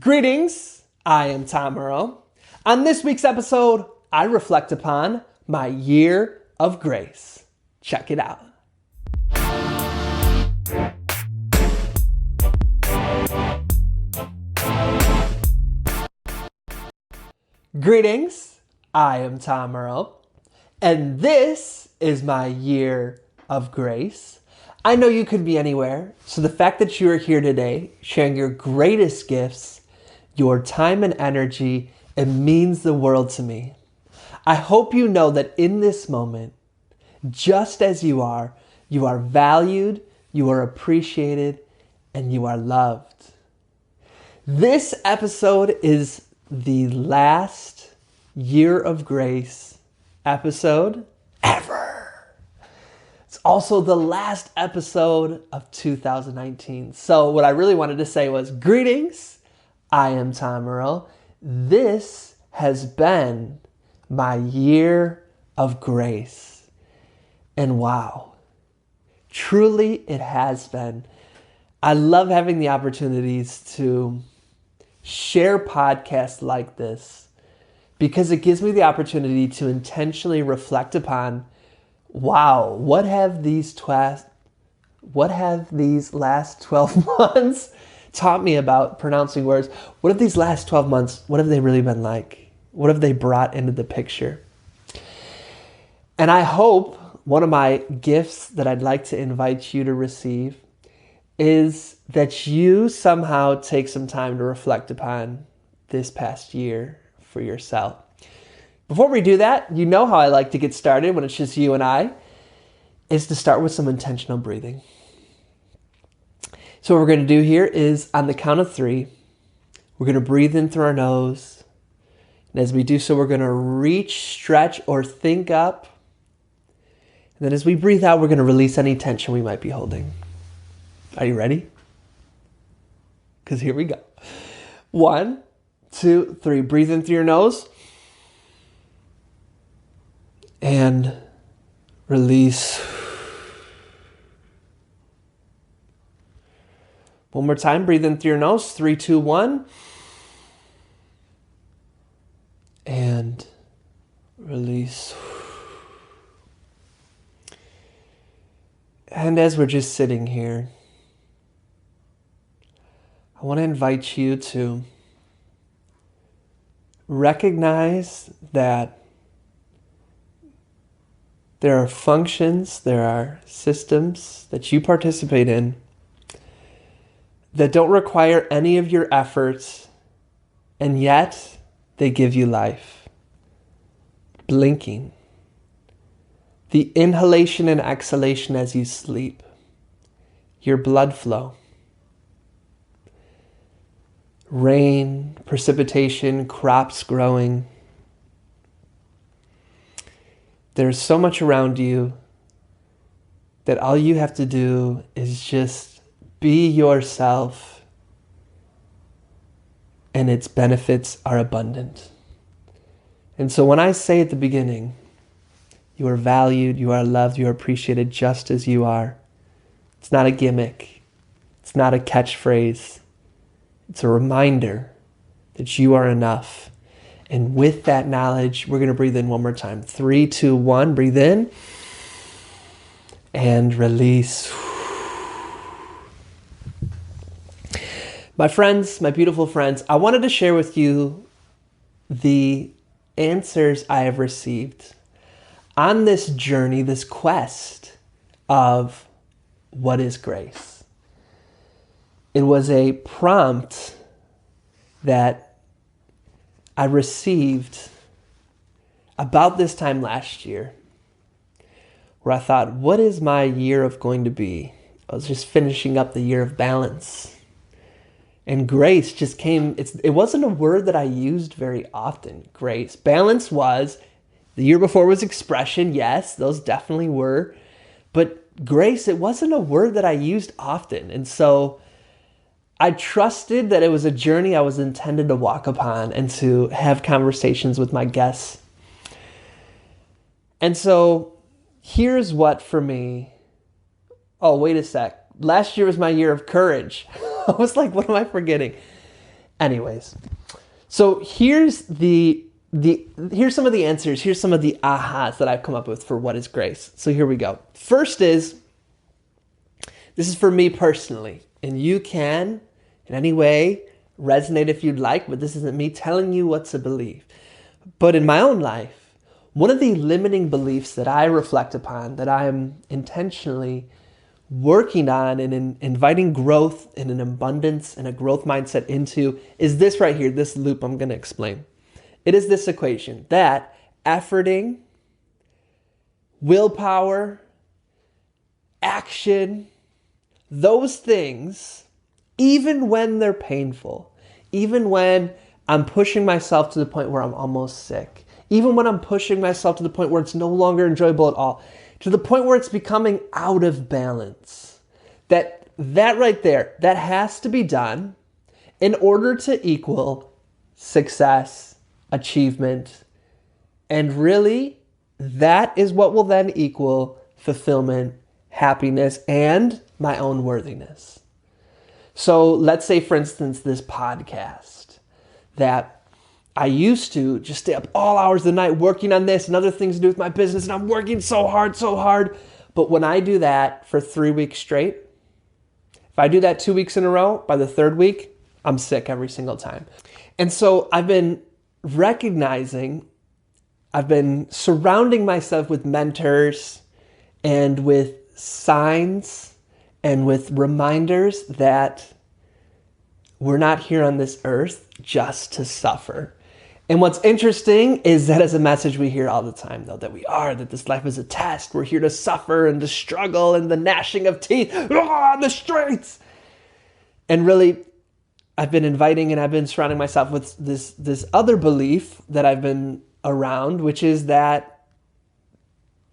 Greetings, I am Tom Earl. On this week's episode, I reflect upon my year of grace. Check it out. Greetings, I am Tom Earl, and this is my year of grace. I know you could be anywhere, so the fact that you are here today, sharing your greatest gifts, your time and energy, it means the world to me. I hope you know that in this moment, just as you are valued, you are appreciated, and you are loved. This episode is the last year of grace episode ever. It's also the last episode of 2019. So what I really wanted to say was, greetings, I am Tom Earl. This has been my year of grace. And wow, truly it has been. I love having the opportunities to share podcasts like this because it gives me the opportunity to intentionally reflect upon, wow, what have these last 12 months taught me about pronouncing words? What have these last 12 months, what have they really been like? What have they brought into the picture? And I hope one of my gifts that I'd like to invite you to receive is that you somehow take some time to reflect upon this past year for yourself. Before we do that, you know how I like to get started when it's just you and I, is to start with some intentional breathing. So what we're going to do here is, on the count of 3, we're going to breathe in through our nose. And as we do so, we're going to reach, stretch, or think up. And then as we breathe out, we're going to release any tension we might be holding. Are you ready? Because here we go. 1, 2, 3. Breathe in through your nose. And release. One more time. Breathe in through your nose. 3, 2, 1. And release. And as we're just sitting here, I want to invite you to recognize that there are functions, there are systems that you participate in that don't require any of your efforts, and yet they give you life. Blinking. The inhalation and exhalation as you sleep. Your blood flow. Rain, precipitation, crops growing. There's so much around you that all you have to do is just be yourself, and its benefits are abundant. And so when I say at the beginning, you are valued, you are loved, you are appreciated just as you are, it's not a gimmick. It's not a catchphrase. It's a reminder that you are enough. And with that knowledge, we're going to breathe in one more time. 3, 2, 1. Breathe in. And release. My friends, my beautiful friends, I wanted to share with you the answers I have received on this journey, this quest of what is grace. It was a prompt that I received about this time last year, where I thought, what is my year of going to be? I was just finishing up the year of balance. And grace just came. It wasn't a word that I used very often, grace. Balance was, the year before was expression. Yes, those definitely were. But grace, it wasn't a word that I used often. And so I trusted that it was a journey I was intended to walk upon and to have conversations with my guests. And so here's what for me, oh, wait a sec. Last year was my year of courage. I was like, what am I forgetting? Anyways, so here's here's some of the answers. Here's some of the ahas that I've come up with for what is grace. So here we go. First is, this is for me personally, and you can in any way resonate if you'd like, but this isn't me telling you what to believe. But in my own life, one of the limiting beliefs that I reflect upon, that I am intentionally working on and inviting growth and an abundance and a growth mindset into, is this right here, this loop I'm going to explain. It is this equation that efforting, willpower, action, those things, even when they're painful, even when I'm pushing myself to the point where I'm almost sick, even when I'm pushing myself to the point where it's no longer enjoyable at all, to the point where it's becoming out of balance, that right there, that has to be done in order to equal success, achievement, and really that is what will then equal fulfillment, happiness, and my own worthiness. So let's say, for instance, this podcast that I used to just stay up all hours of the night working on this and other things to do with my business, and I'm working so hard. But when I do that for 3 weeks straight, if I do that 2 weeks in a row, by the third week, I'm sick every single time. And so I've been recognizing, I've been surrounding myself with mentors and with signs and with reminders that we're not here on this earth just to suffer. And what's interesting is that is a message we hear all the time, though, that this life is a test. We're here to suffer and to struggle and the gnashing of teeth on the streets. And really, I've been inviting and I've been surrounding myself with this other belief that I've been around, which is that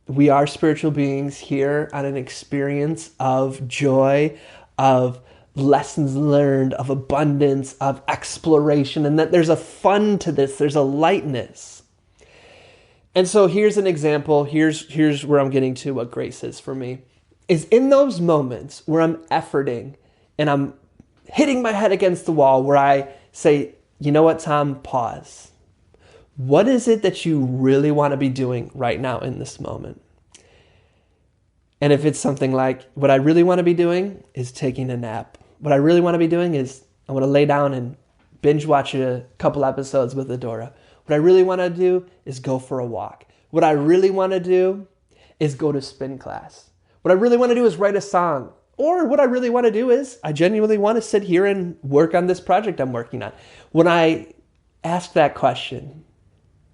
we are spiritual beings here on an experience of joy, of lessons learned, of abundance, of exploration, and that there's a fun to this, there's a lightness. And so here's an example, here's where I'm getting to what grace is for me, is in those moments where I'm efforting and I'm hitting my head against the wall, where I say, you know what, Tom, pause. What is it that you really want to be doing right now in this moment? And if it's something like, what I really want to be doing is taking a nap. What I really want to be doing is I want to lay down and binge watch a couple episodes with Adora. What I really want to do is go for a walk. What I really want to do is go to spin class. What I really want to do is write a song. Or what I really want to do is I genuinely want to sit here and work on this project I'm working on. When I ask that question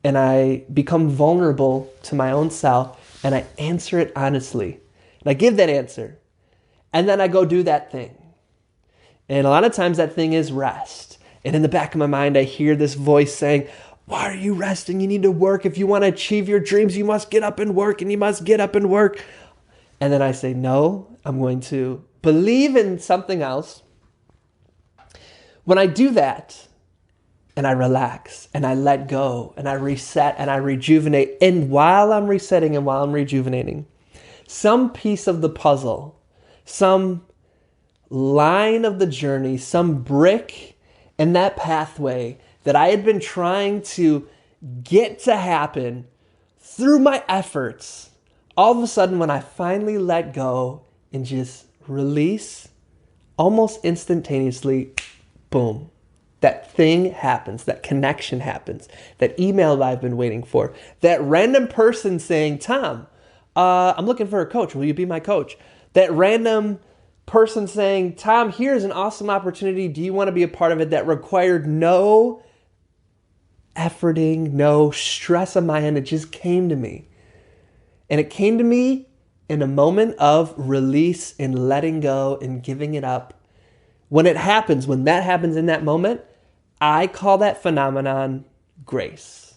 and I become vulnerable to my own self and I answer it honestly, and I give that answer, and then I go do that thing. And a lot of times that thing is rest. And in the back of my mind, I hear this voice saying, why are you resting? You need to work. If you want to achieve your dreams, you must get up and work, and you must get up and work. And then I say, no, I'm going to believe in something else. When I do that, and I relax, and I let go, and I reset, and I rejuvenate, and while I'm resetting and while I'm rejuvenating, some piece of the puzzle, some line of the journey, some brick in that pathway that I had been trying to get to happen through my efforts, all of a sudden when I finally let go and just release, almost instantaneously, boom, that thing happens, that connection happens, that email that I've been waiting for, that random person saying, Tom, I'm looking for a coach. Will you be my coach? That random person saying, Tom, here's an awesome opportunity. Do you want to be a part of it? That required no efforting, no stress on my end. It just came to me. And it came to me in a moment of release and letting go and giving it up. When it happens, when that happens in that moment, I call that phenomenon grace.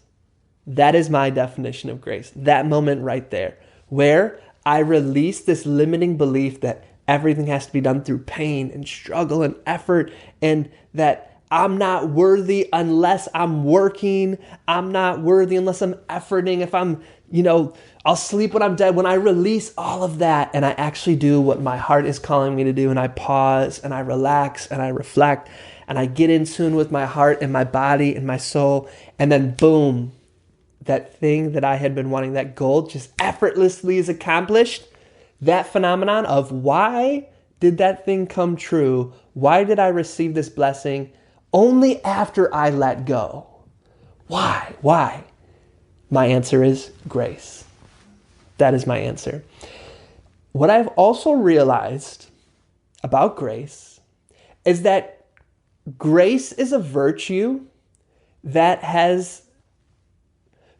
That is my definition of grace. That moment right there, where I release this limiting belief that everything has to be done through pain and struggle and effort, and that I'm not worthy unless I'm working. I'm not worthy unless I'm efforting. If I'm, I'll sleep when I'm dead. When I release all of that and I actually do what my heart is calling me to do, and I pause and I relax and I reflect and I get in tune with my heart and my body and my soul, and then boom, that thing that I had been wanting, that goal, just effortlessly is accomplished. That phenomenon of why did that thing come true? Why did I receive this blessing only after I let go? Why? Why? My answer is grace. That is my answer. What I've also realized about grace is that grace is a virtue that has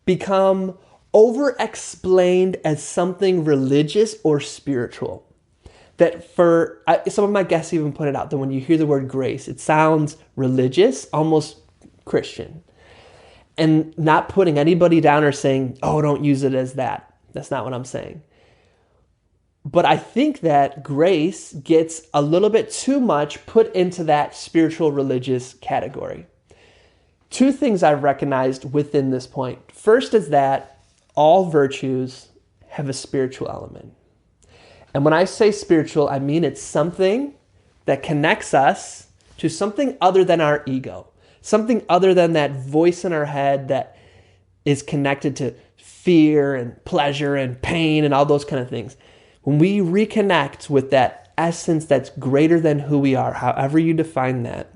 become over-explained as something religious or spiritual. That some of my guests even put it out that when you hear the word grace, it sounds religious, almost Christian. And not putting anybody down or saying, oh, don't use it as that. That's not what I'm saying. But I think that grace gets a little bit too much put into that spiritual religious category. Two things I've recognized within this point. First is that all virtues have a spiritual element. And when I say spiritual, I mean it's something that connects us to something other than our ego, something other than that voice in our head that is connected to fear and pleasure and pain and all those kind of things. When we reconnect with that essence that's greater than who we are, however you define that,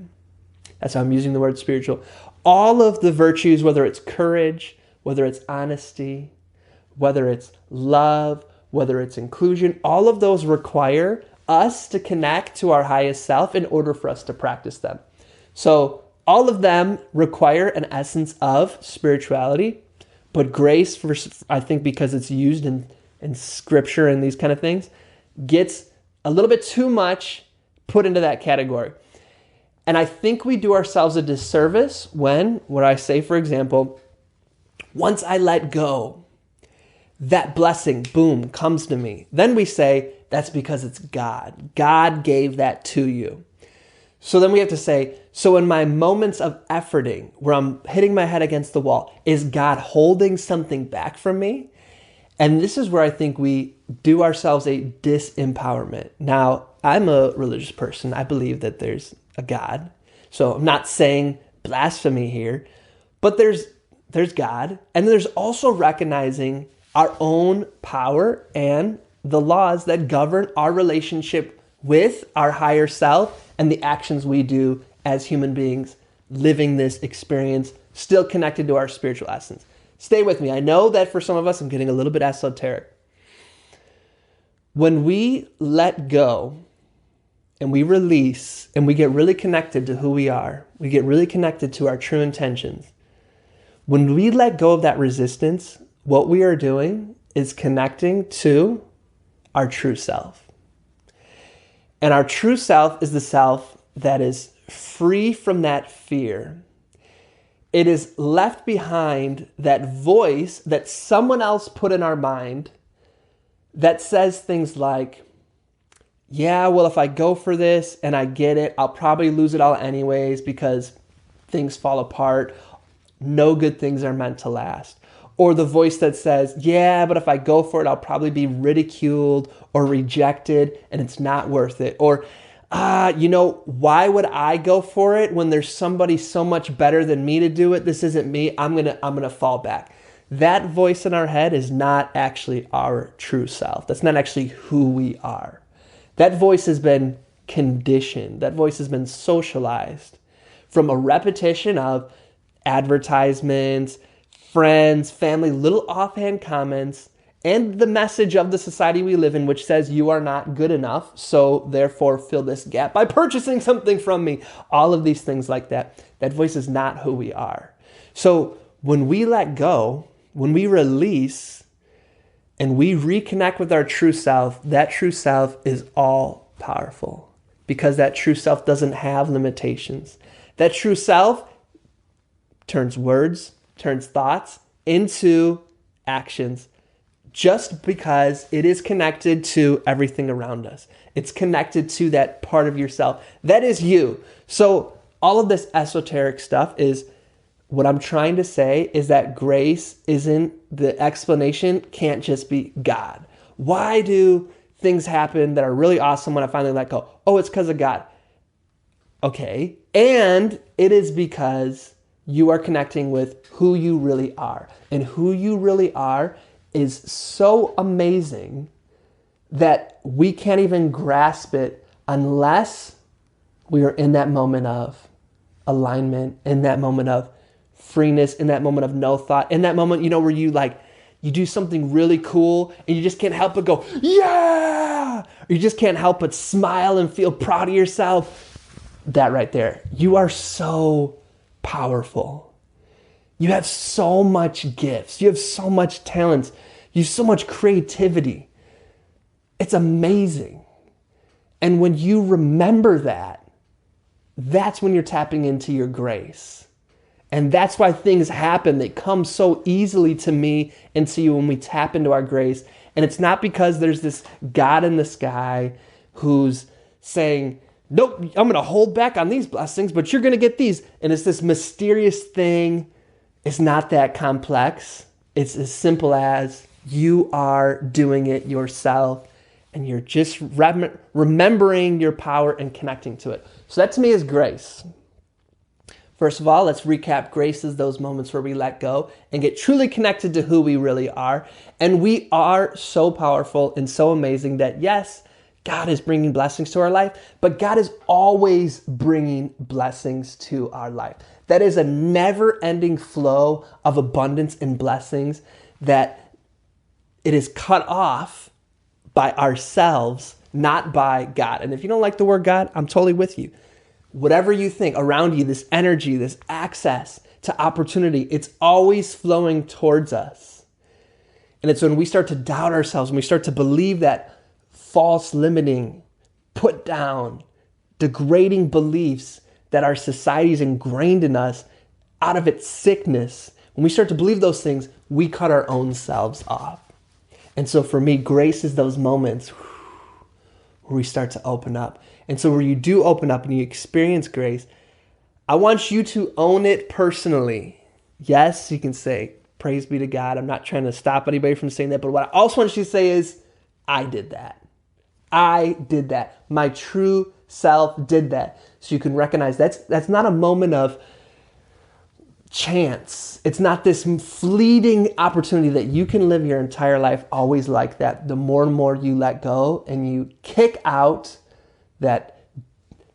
that's how I'm using the word spiritual, all of the virtues, whether it's courage, whether it's honesty, whether it's love, whether it's inclusion, all of those require us to connect to our highest self in order for us to practice them. So all of them require an essence of spirituality, but grace, I think because it's used in scripture and these kind of things, gets a little bit too much put into that category. And I think we do ourselves a disservice when I say, for example, once I let go, that blessing, boom, comes to me. Then we say, that's because it's God. God gave that to you. So then we have to say, so in my moments of efforting, where I'm hitting my head against the wall, is God holding something back from me? And this is where I think we do ourselves a disempowerment. Now, I'm a religious person. I believe that there's a God. So I'm not saying blasphemy here, but there's God. And there's also recognizing our own power and the laws that govern our relationship with our higher self and the actions we do as human beings living this experience, still connected to our spiritual essence. Stay with me. I know that for some of us, I'm getting a little bit esoteric. When we let go and we release and we get really connected to who we are, we get really connected to our true intentions. When we let go of that resistance, what we are doing is connecting to our true self. And our true self is the self that is free from that fear. It is left behind that voice that someone else put in our mind that says things like, yeah, well, if I go for this and I get it, I'll probably lose it all anyways because things fall apart. No good things are meant to last. Or the voice that says, yeah, but if I go for it, I'll probably be ridiculed or rejected and it's not worth it. Or, why would I go for it when there's somebody so much better than me to do it? This isn't me. I'm gonna fall back. That voice in our head is not actually our true self. That's not actually who we are. That voice has been conditioned. That voice has been socialized from a repetition of advertisements, friends, family, little offhand comments, and the message of the society we live in, which says you are not good enough, so therefore fill this gap by purchasing something from me. All of these things like that. That voice is not who we are. So when we let go, when we release, and we reconnect with our true self, that true self is all powerful because that true self doesn't have limitations. That true self turns words, turns thoughts into actions just because it is connected to everything around us. It's connected to that part of yourself. That is you. So all of this esoteric stuff is what I'm trying to say is that grace isn't the explanation, can't just be God. Why do things happen that are really awesome when I finally let go? Oh, it's because of God. Okay, And it is because you are connecting with who you really are. And who you really are is so amazing that we can't even grasp it unless we are in that moment of alignment, in that moment of freeness, in that moment of no thought, in that moment, where you do something really cool and you just can't help but go, yeah! Or you just can't help but smile and feel proud of yourself. That right there. You are so powerful. You have so much gifts. You have so much talents. You have so much creativity. It's amazing. And when you remember that, that's when you're tapping into your grace. And that's why things happen. They come so easily to me and to you when we tap into our grace. And it's not because there's this God in the sky who's saying, nope, I'm going to hold back on these blessings, but you're going to get these. And it's this mysterious thing. It's not that complex. It's as simple as you are doing it yourself and you're just remembering your power and connecting to it. So that to me is grace. First of all, let's recap. Grace is those moments where we let go and get truly connected to who we really are. And we are so powerful and so amazing that yes, God is bringing blessings to our life, but God is always bringing blessings to our life. That is a never-ending flow of abundance and blessings that it is cut off by ourselves, not by God. And if you don't like the word God, I'm totally with you. Whatever you think around you, this energy, this access to opportunity, it's always flowing towards us. And it's when we start to doubt ourselves, when we start to believe that false limiting, put down, degrading beliefs that our society is ingrained in us out of its sickness. When we start to believe those things, we cut our own selves off. And so for me, grace is those moments where we start to open up. And so where you do open up and you experience grace, I want you to own it personally. Yes, you can say, praise be to God. I'm not trying to stop anybody from saying that. But what I also want you to say is, I did that. I did that. My true self did that. So you can recognize that's not a moment of chance. It's not this fleeting opportunity that you can live your entire life always like that. The more and more you let go and you kick out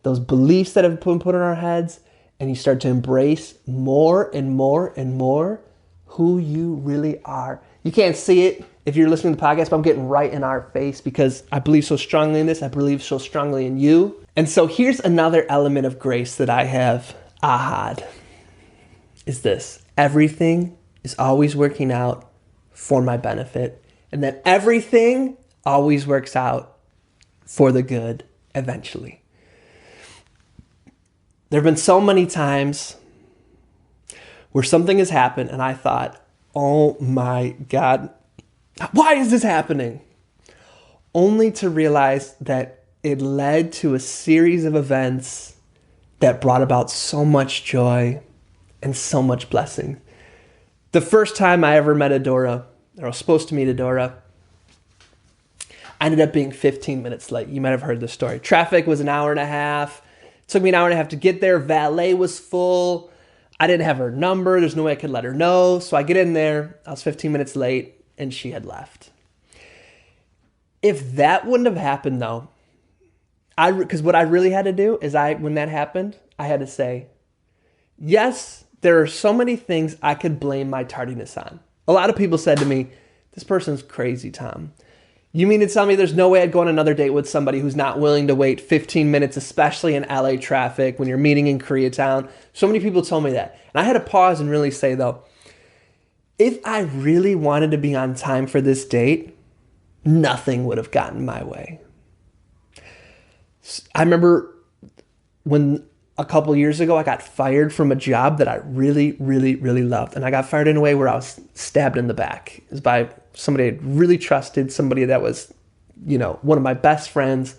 those beliefs that have been put in our heads, and you start to embrace more and more and more who you really are. You can't see it if you're listening to the podcast, but I'm getting right in our face because I believe so strongly in this. I believe so strongly in you. And so here's another element of grace that I have aha'd, is this. Everything is always working out for my benefit, and that everything always works out for the good eventually. There have been so many times where something has happened and I thought, oh my God, why is this happening? Only to realize that it led to a series of events that brought about so much joy and so much blessing. The first time I ever met Adora, or I was supposed to meet Adora, I ended up being 15 minutes late. You might have heard the story. Traffic was an hour and a half. It took me an hour and a half to get there. Valet was full. I didn't have her number. There's no way I could let her know. So I get in there. I was 15 minutes late and she had left. If that wouldn't have happened though, because what I really had to do is when that happened, I had to say, yes, there are so many things I could blame my tardiness on. A lot of people said to me, this person's crazy, Tom. You mean to tell me there's no way I'd go on another date with somebody who's not willing to wait 15 minutes, especially in LA traffic when you're meeting in Koreatown? So many people told me that. And I had to pause and really say, though, if I really wanted to be on time for this date, nothing would have gotten my way. I remember when a couple years ago, I got fired from a job that I really, really, really loved. And I got fired in a way where I was stabbed in the back. It was by somebody I really trusted, somebody that was, one of my best friends.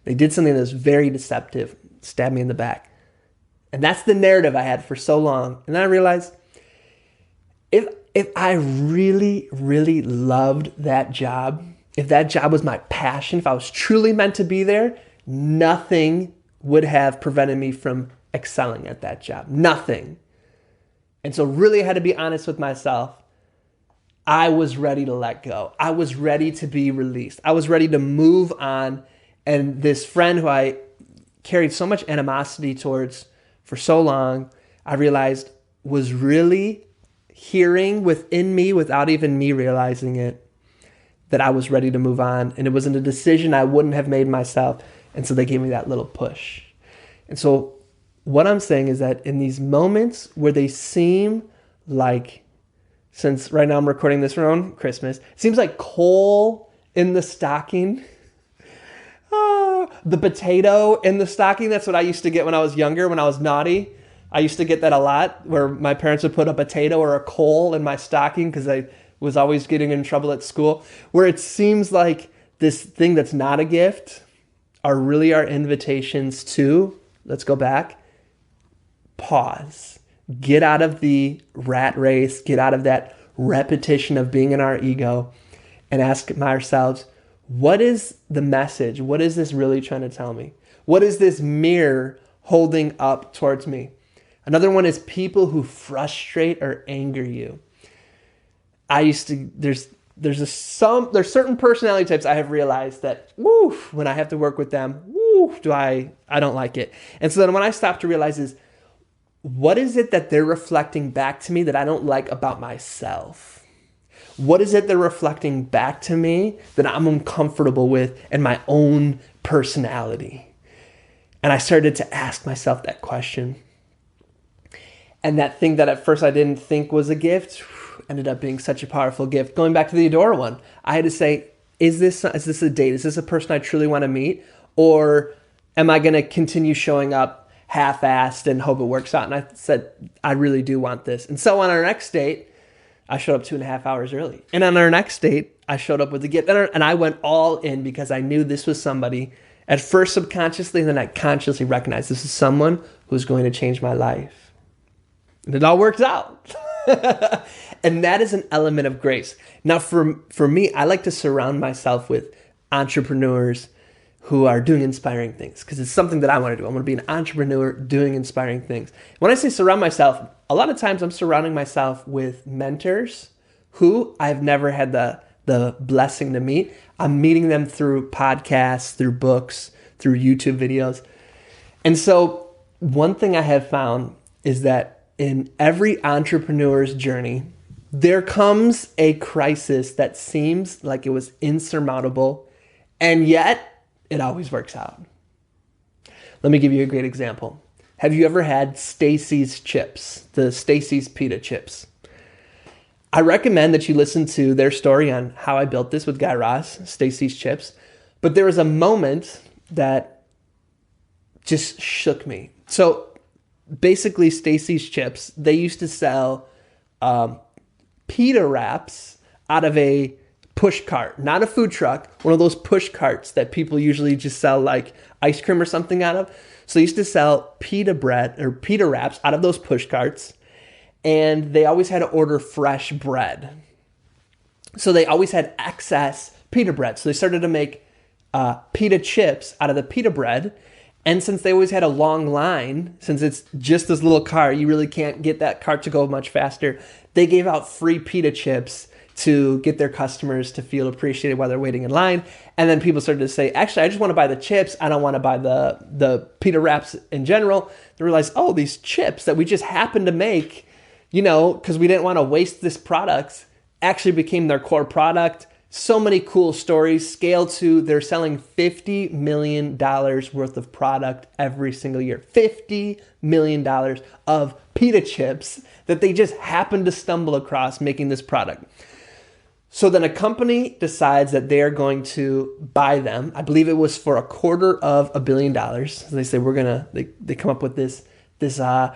They did something that was very deceptive, stabbed me in the back. And that's the narrative I had for so long. And then I realized if I really, really loved that job, if that job was my passion, if I was truly meant to be there, nothing would have prevented me from excelling at that job. Nothing. And so really I had to be honest with myself. I was ready to let go. I was ready to be released. I was ready to move on. And this friend who I carried so much animosity towards for so long, I realized was really hearing within me without even me realizing it, that I was ready to move on. And it wasn't a decision I wouldn't have made myself. And so they gave me that little push. And so what I'm saying is that in these moments where they seem like, since right now I'm recording this around Christmas, it seems like coal in the stocking, the potato in the stocking. That's what I used to get when I was younger, when I was naughty. I used to get that a lot, where my parents would put a potato or a coal in my stocking because I was always getting in trouble at school, where it seems like this thing that's not a gift are really our invitations to, let's go back, pause, get out of the rat race, get out of that repetition of being in our ego, and ask ourselves, what is the message? What is this really trying to tell me? What is this mirror holding up towards me? Another one is people who frustrate or anger you. There's certain personality types I have realized that, when I have to work with them, I don't like it. And so then when I stop to realize is, what is it that they're reflecting back to me that I don't like about myself? What is it they're reflecting back to me that I'm uncomfortable with in my own personality? And I started to ask myself that question. And that thing that at first I didn't think was a gift ended up being such a powerful gift. Going back to the Adora one, I had to say, is this a date? Is this a person I truly want to meet? Or am I going to continue showing up half-assed and hope it works out? And I said, I really do want this. And so on our next date, I showed up 2.5 hours early. And on our next date, I showed up with a gift. And I went all in because I knew this was somebody, at first subconsciously, and then I consciously recognized this is someone who's going to change my life. And it all works out. And that is an element of grace. Now, for me, I like to surround myself with entrepreneurs who are doing inspiring things, because it's something that I want to do. I want to be an entrepreneur doing inspiring things. When I say surround myself, a lot of times I'm surrounding myself with mentors who I've never had the blessing to meet. I'm meeting them through podcasts, through books, through YouTube videos. And so one thing I have found is that in every entrepreneur's journey, there comes a crisis that seems like it was insurmountable, and yet it always works out. Let me give you a great example. Have you ever had Stacy's chips, the Stacy's pita chips? I recommend that you listen to their story on how I built this with Guy Raz, Stacy's chips. But there was a moment that just shook me. So basically, Stacy's chips, they used to sell pita wraps out of a push cart, not a food truck, one of those push carts that people usually just sell like ice cream or something out of. So they used to sell pita bread or pita wraps out of those push carts, and they always had to order fresh bread. So they always had excess pita bread. So they started to make pita chips out of the pita bread. And since they always had a long line, since it's just this little cart, you really can't get that cart to go much faster. They gave out free pita chips to get their customers to feel appreciated while they're waiting in line. And then people started to say, actually, I just want to buy the chips. I don't want to buy the pita wraps in general. They realized, oh, these chips that we just happened to make, because we didn't want to waste this product, actually became their core product. So many cool stories. Scale to, they're selling $50 million worth of product every single year. $50 million of pita chips that they just happened to stumble across making this product. So then a company decides that they are going to buy them. I believe it was for $250 million. So they say, they come up with this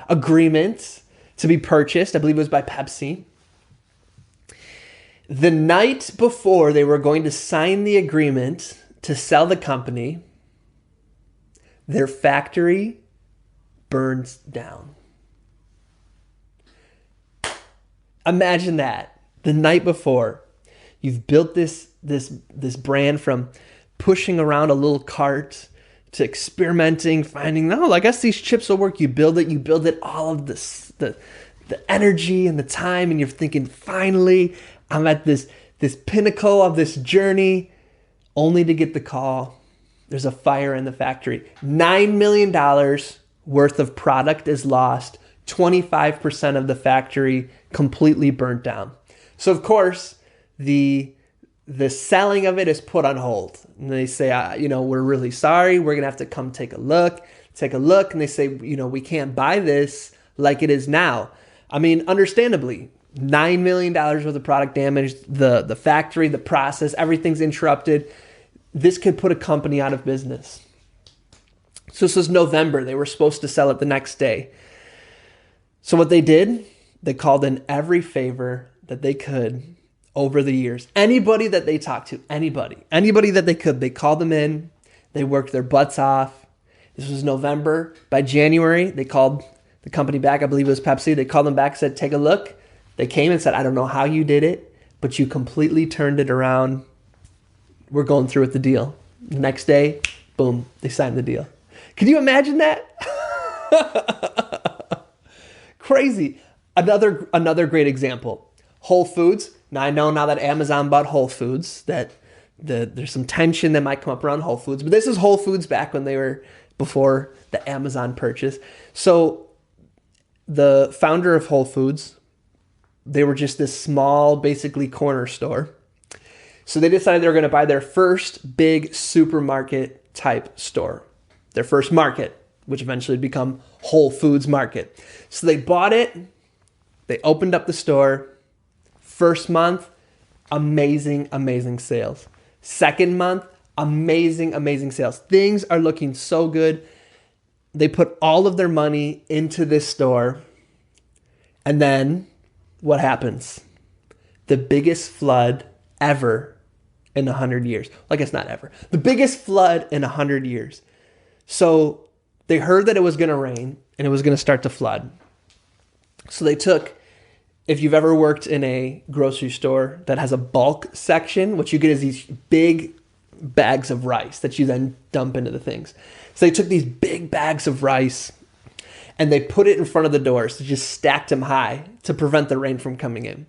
agreement to be purchased. I believe it was by Pepsi. The night before they were going to sign the agreement to sell the company, their factory burns down. Imagine that. The night before, you've built this brand from pushing around a little cart to experimenting, finding, no, I guess these chips will work. You build it, all of this, the energy and the time, and you're thinking, finally, I'm at this pinnacle of this journey, only to get the call. There's a fire in the factory. $9 million worth of product is lost. 25% of the factory completely burnt down. So of course, the selling of it is put on hold. And they say, we're really sorry. We're going to have to come take a look. And they say, we can't buy this like it is now. I mean, understandably, $9 million worth of product damaged, the factory, the process, everything's interrupted. This could put a company out of business. So this was November. They were supposed to sell it the next day. So what they did, they called in every favor that they could over the years. Anybody that they talked to, anybody that they could, they called them in. They worked their butts off. This was November. By January, they called the company back. I believe it was Pepsi. They called them back, said, take a look. They came and said, I don't know how you did it, but you completely turned it around. We're going through with the deal. The next day, boom, they signed the deal. Can you imagine that? Crazy. Another great example. Whole Foods. Now I know now that Amazon bought Whole Foods that there's some tension that might come up around Whole Foods, but this is Whole Foods back when they were before the Amazon purchase. So the founder of Whole Foods, they were just this small, basically corner store. So they decided they were going to buy their first big supermarket type store, their first market, which eventually would become Whole Foods Market. So they bought it. They opened up the store. First month, amazing sales. Second month, amazing sales. Things are looking so good. They put all of their money into this store. And then what happens? The biggest flood ever in 100 years. Well, I guess not ever. The biggest flood in 100 years. So they heard that it was going to rain and it was going to start to flood. So they took, if you've ever worked in a grocery store that has a bulk section, what you get is these big bags of rice that you then dump into the things. So they took these big bags of rice and they put it in front of the doors. They just stacked them high to prevent the rain from coming in.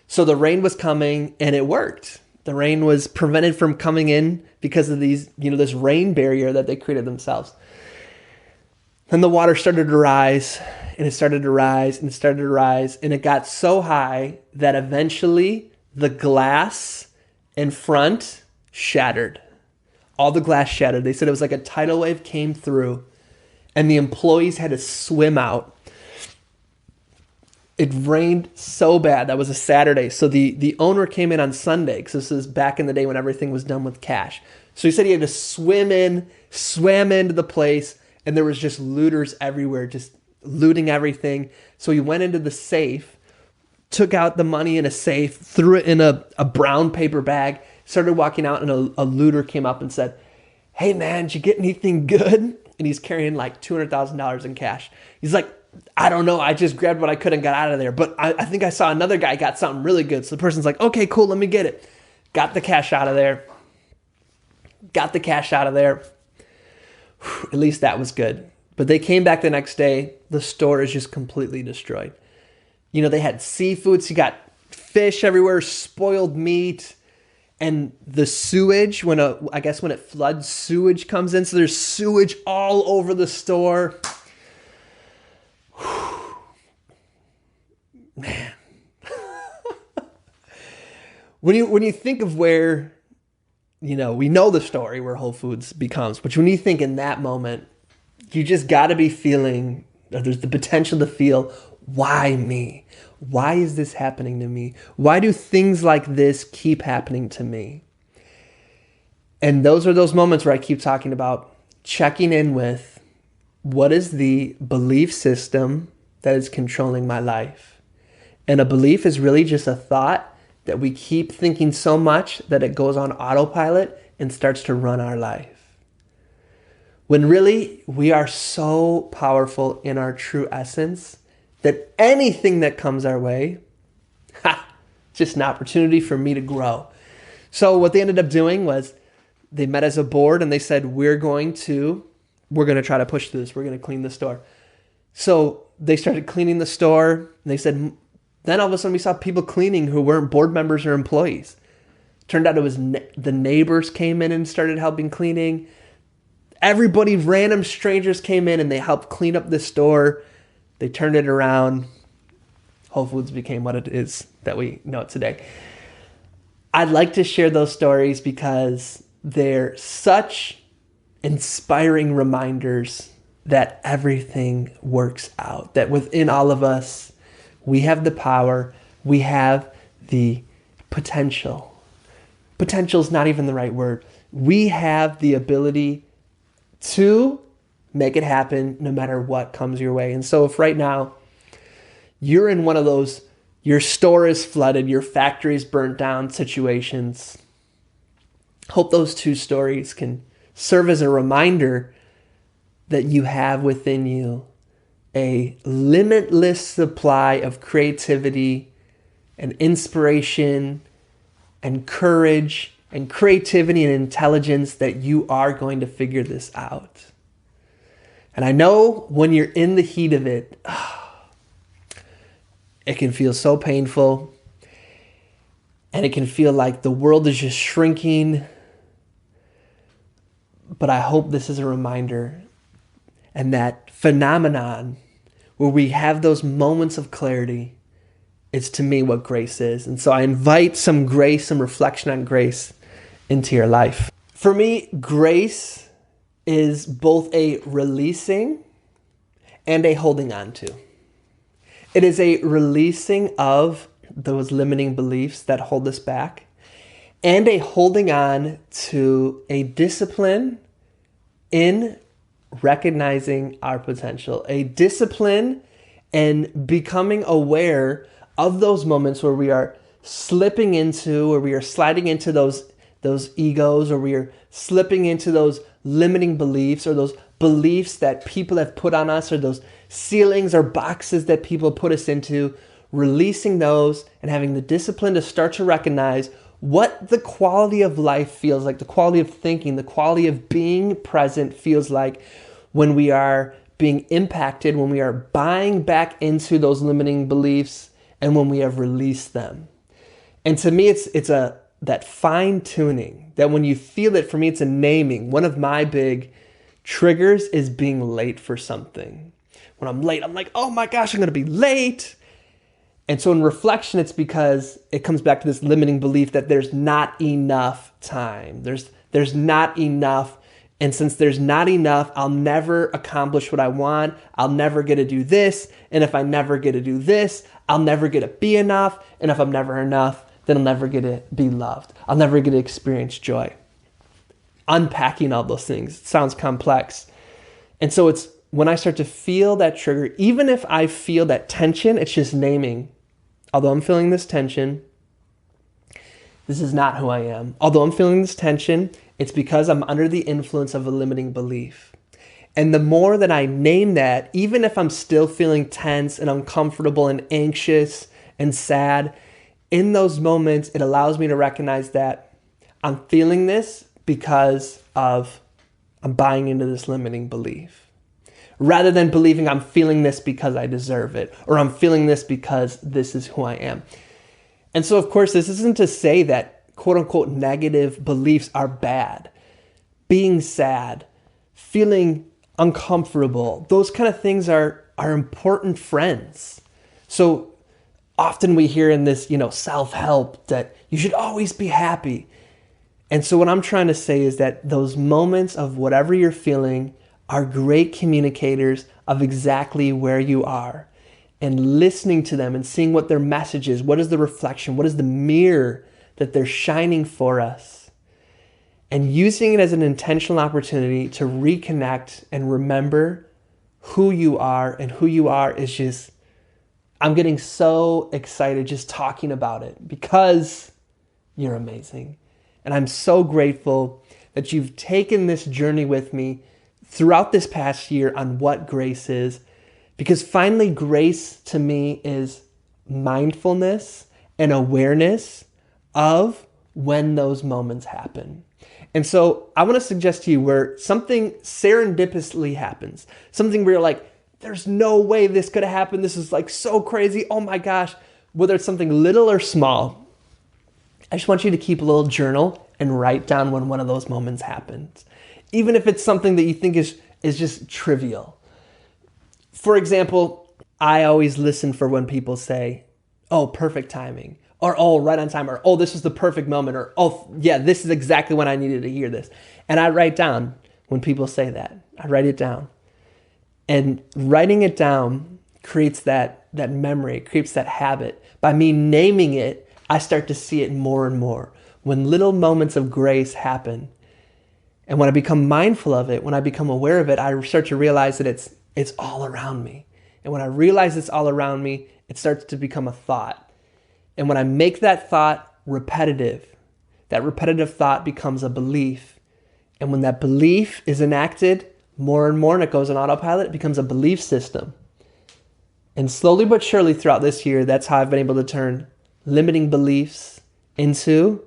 So the rain was coming and it worked. The rain was prevented from coming in because of these, this rain barrier that they created themselves. Then the water started to rise, and it started to rise, and it started to rise, and it got so high that eventually the glass in front shattered. All the glass shattered. They said it was like a tidal wave came through, and the employees had to swim out. It rained so bad. That was a Saturday. So the owner came in on Sunday, because this is back in the day when everything was done with cash. So he said he had to swam into the place, and there was just looters everywhere, just looting everything. So he went into the safe, took out the money in a safe, threw it in a brown paper bag, started walking out, and a looter came up and said, "Hey man, did you get anything good?" And he's carrying like $200,000 in cash. He's like, "I don't know. I just grabbed what I could and got out of there. But I think I saw another guy got something really good." So the person's like, "Okay, cool. Let me get it." Got the cash out of there. At least that was good. But they came back the next day. The store is just completely destroyed. They had seafood. So you got fish everywhere, spoiled meat. And the sewage, when it floods, sewage comes in. So there's sewage all over the store. Man. When you think of where, we know the story where Whole Foods becomes, but when you think in that moment, you just got to be feeling, there's the potential to feel, why me? Why is this happening to me? Why do things like this keep happening to me? And those are those moments where I keep talking about checking in with, what is the belief system that is controlling my life? And a belief is really just a thought that we keep thinking so much that it goes on autopilot and starts to run our life. When really, we are so powerful in our true essence that anything that comes our way, just an opportunity for me to grow. So what they ended up doing was they met as a board and they said, we're going to try to push through this. We're going to clean the store. So they started cleaning the store, and they said, then all of a sudden we saw people cleaning who weren't board members or employees. Turned out it was the neighbors came in and started helping cleaning. Everybody, random strangers came in and they helped clean up the store. They turned it around. Whole Foods became what it is that we know it today. I'd like to share those stories because they're such inspiring reminders that everything works out, that within all of us, we have the power, we have the potential. Potential is not even the right word. We have the ability to make it happen no matter what comes your way. And so if right now you're in one of those, your store is flooded, your factory's burnt down situations, hope those two stories can serve as a reminder that you have within you a limitless supply of creativity and inspiration and courage and creativity and intelligence that you are going to figure this out. And I know when you're in the heat of it, it can feel so painful, and it can feel like the world is just shrinking. But I hope this is a reminder, and that phenomenon where we have those moments of clarity, it's to me what grace is. And so I invite some grace, some reflection on grace into your life. For me, grace is both a releasing and a holding on to. It is a releasing of those limiting beliefs that hold us back, and a holding on to a discipline in recognizing our potential, a discipline and becoming aware of those moments where we are slipping into, or we are sliding into those egos, or we are slipping into those limiting beliefs, or those beliefs that people have put on us, or those ceilings or boxes that people put us into, releasing those and having the discipline to start to recognize what the quality of life feels like, the quality of thinking, the quality of being present feels like when we are being impacted, when we are buying back into those limiting beliefs, and when we have released them. And to me, it's that fine tuning, that when you feel it, for me, it's a naming. One of my big triggers is being late for something. When I'm late, I'm like, oh my gosh, I'm going to be late. And so in reflection, it's because it comes back to this limiting belief that there's not enough time. There's not enough. And since there's not enough, I'll never accomplish what I want. I'll never get to do this. And if I never get to do this, I'll never get to be enough. And if I'm never enough, then I'll never get to be loved. I'll never get to experience joy. Unpacking all those things, it sounds complex. And so it's when I start to feel that trigger, even if I feel that tension, it's just naming, although I'm feeling this tension, this is not who I am. Although I'm feeling this tension, it's because I'm under the influence of a limiting belief. And the more that I name that, even if I'm still feeling tense and uncomfortable and anxious and sad, in those moments, it allows me to recognize that I'm feeling this because of I'm buying into this limiting belief. Rather than believing I'm feeling this because I deserve it, or I'm feeling this because this is who I am. And so, of course, this isn't to say that quote unquote negative beliefs are bad. Being sad, feeling uncomfortable, those kind of things are important friends. So often we hear in this, self-help that you should always be happy. And so what I'm trying to say is that those moments of whatever you're feeling are great communicators of exactly where you are, and listening to them and seeing what their message is. What is the reflection? What is the mirror that they're shining for us? And using it as an intentional opportunity to reconnect and remember who you are. And who you are is just, I'm getting so excited just talking about it because you're amazing. And I'm so grateful that you've taken this journey with me throughout this past year on what grace is. Because finally, grace to me is mindfulness and awareness of when those moments happen. And so I want to suggest to you where something serendipitously happens, something where you're like, there's no way this could have happened. This is like so crazy. Oh my gosh. Whether it's something little or small, I just want you to keep a little journal and write down when one of those moments happens. Even if it's something that you think is just trivial. For example, I always listen for when people say, oh, perfect timing, or oh, right on time, or oh, this is the perfect moment, or oh, yeah, this is exactly when I needed to hear this. And I write down when people say that. I write it down. And writing it down creates that memory, creates that habit. By me naming it, I start to see it more and more. When little moments of grace happen, and when I become mindful of it, when I become aware of it, I start to realize that it's all around me. And when I realize it's all around me, it starts to become a thought. And when I make that thought repetitive, that repetitive thought becomes a belief. And when that belief is enacted more and more and it goes on autopilot, it becomes a belief system. And slowly but surely throughout this year, that's how I've been able to turn limiting beliefs into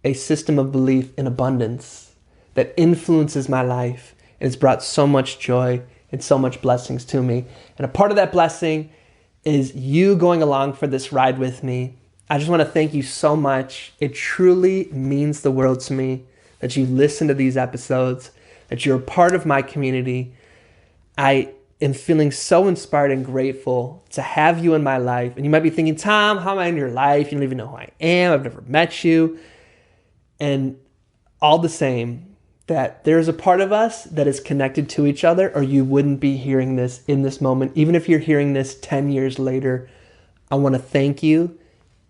a system of belief in abundance that influences my life and has brought so much joy and so much blessings to me. And a part of that blessing is you going along for this ride with me. I just want to thank you so much. It truly means the world to me that you listen to these episodes, that you're a part of my community. I am feeling so inspired and grateful to have you in my life. And you might be thinking, Tom, how am I in your life? You don't even know who I am. I've never met you. And all the same, that there's a part of us that is connected to each other, or you wouldn't be hearing this in this moment. Even if you're hearing this 10 years later, I want to thank you.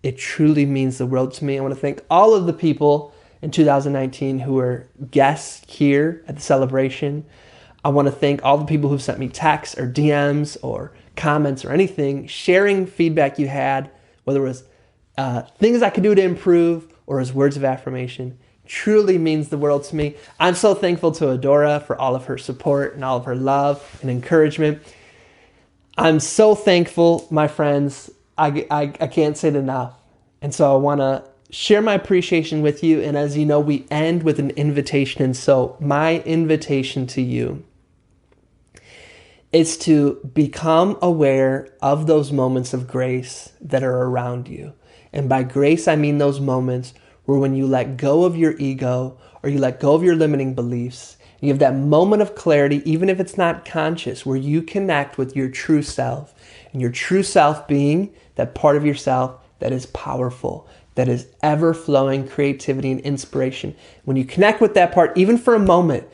It truly means the world to me. I want to thank all of the people in 2019 who were guests here at the celebration. I want to thank all the people who've sent me texts or DMs or comments or anything, sharing feedback you had, whether it was things I could do to improve or as words of affirmation. Truly means the world to me. I'm so thankful to Adora for all of her support and all of her love and encouragement. I'm so thankful, my friends. I can't say it enough. And so I want to share my appreciation with you. And as you know, we end with an invitation. And so my invitation to you is to become aware of those moments of grace that are around you. And by grace, I mean those moments where when you let go of your ego or you let go of your limiting beliefs, you have that moment of clarity, even if it's not conscious, where you connect with your true self. And your true self being that part of yourself that is powerful, that is ever-flowing creativity and inspiration. When you connect with that part, even for a moment,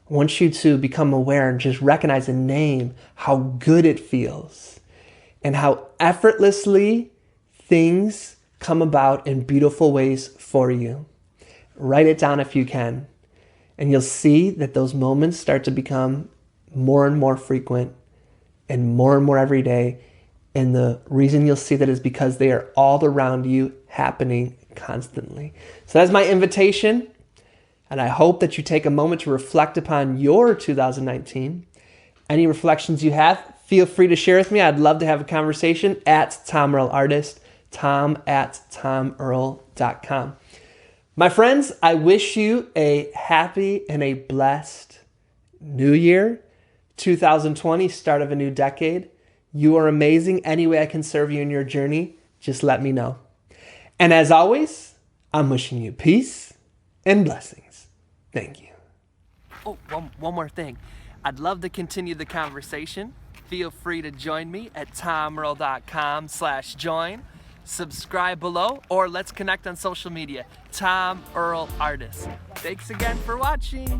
I want you to become aware and just recognize and name how good it feels and how effortlessly things come about in beautiful ways for you. Write it down if you can, and you'll see that those moments start to become more and more frequent and more every day. And the reason you'll see that is because they are all around you, happening constantly. So that's my invitation, and I hope that you take a moment to reflect upon your 2019. Any reflections you have, feel free to share with me. I'd love to have a conversation at Tom Earl Artist. tom@tomearl.com. My friends, I wish you a happy and a blessed new year, 2020, start of a new decade. You are amazing. Any way I can serve you in your journey, just let me know. And as always, I'm wishing you peace and blessings. Thank you. Oh, one more thing. I'd love to continue the conversation. Feel free to join me at tomearl.com/join. Subscribe below, or let's connect on social media. Tom Earl Artist. Thanks again for watching.